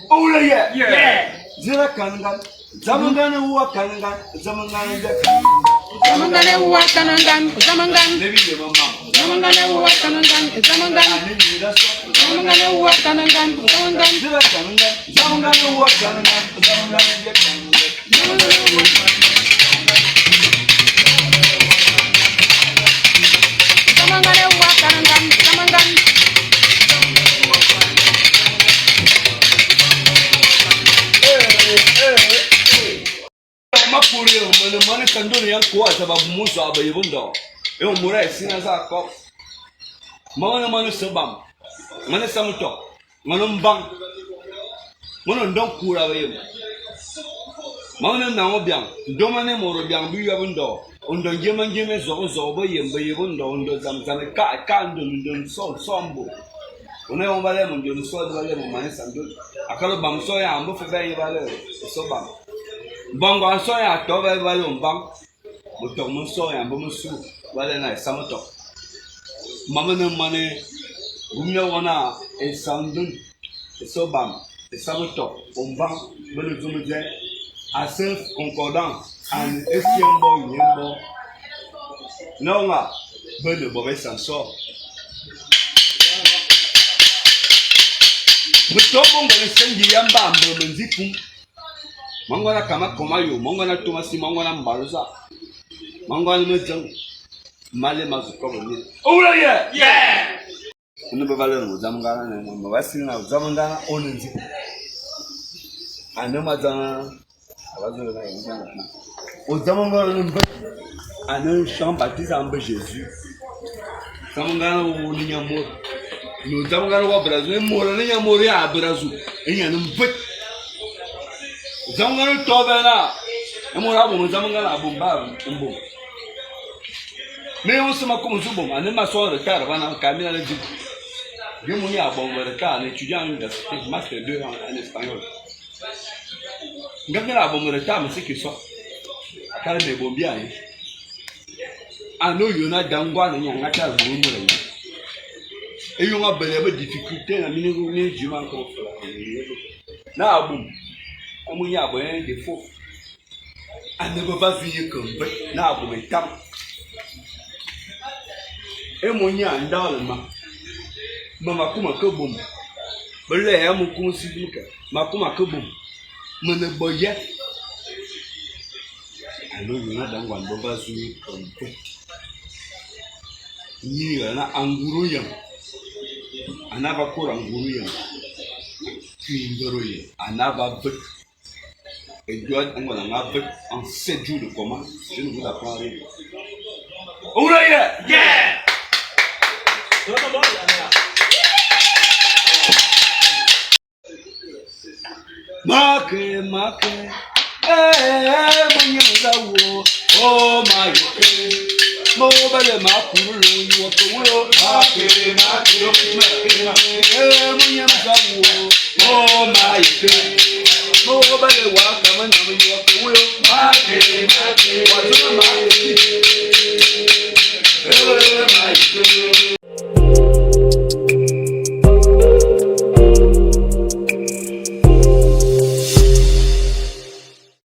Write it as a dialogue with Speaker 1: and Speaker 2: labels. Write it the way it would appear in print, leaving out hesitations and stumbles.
Speaker 1: Oula yeah. Zira kanangan. Zamangane uwa kanangan. Zamangane kanangan.
Speaker 2: Zamangane uwa kanangan. Zamangan.
Speaker 1: Lebi mama.
Speaker 2: Zamangane uwa kanangan. Zamangan. Zamangane uwa kanangan. Zamangan.
Speaker 1: Zira kanangan. Zamangane uwa kanangan. Zamangane kanangan.
Speaker 2: Zamangane uwa kanangan. Zamangan.
Speaker 1: Mapuri mane kandoni yanko sababu muso abayibundo e mura sina za ko mane sabam mane samuto mane mbang mane ndon kura bayim mane na obiang Ndomane Mboro Obiang bi yabundo ondo jeme zo bayibundo ondo zamzame ka ndo sombo ona ombale ndo so bale mane sando akalo bamso ya ambo febe yibale so bam Bongo aso ya to ba ba lo mbang moto mo so ya bo musu wale na samoto mama na mane gumya wana e sandun e so bam e samoto mbang belo zumuje asef concordance and esiembo yembo no nga belo bo be sanso moto bongo le sengi yamba mbo nzifu Mangwana kama komayo, mangwana tomasi, mangwana mbaruza, mangwana mejang, male mazukobo ni. Oula yeah. Unu bevale Odzame Ngane na mbawasi na Odzame Ngane onenzi. Ane mazana, abazo na yanga. Odzame Ngane mbe, ane Jean Baptiste ambe Jésus. Odzame Ngane woni nyamoro. No Odzame Ngane wa Brazil, moro ni nyamoro ya Brazil. Enya mbe. Zamangane tobena emora bo zamangane abumba umbo me on sama comme zubo ane maso retard bana kamina le dit bien moni abon retard étudiant à l'université master 2 en espagnol ngakira abon retard mais c'est que ça akala me bombia hein ano yona dangwa na nyanga ta bumu le e yonga bele difficulté na mini juma ko na abum Amunya aboyen de faux. Elle ne peut pas finir comme na aboyen tam. Et mon ya ndalma. Mama kuma ko bom. Bele ya mu kun sibika. Makuma ko bom. Mene boye. Alo yuna dangwa ndo ba finir comme Ni na Angoure Oyeng. Anaba ko Angoure Oyeng. Puis Anaba et doit en 7 jours de comment je ne vous apprends rien. Oula yeah! Make, oh my Mobile makuru yo ko make, oh my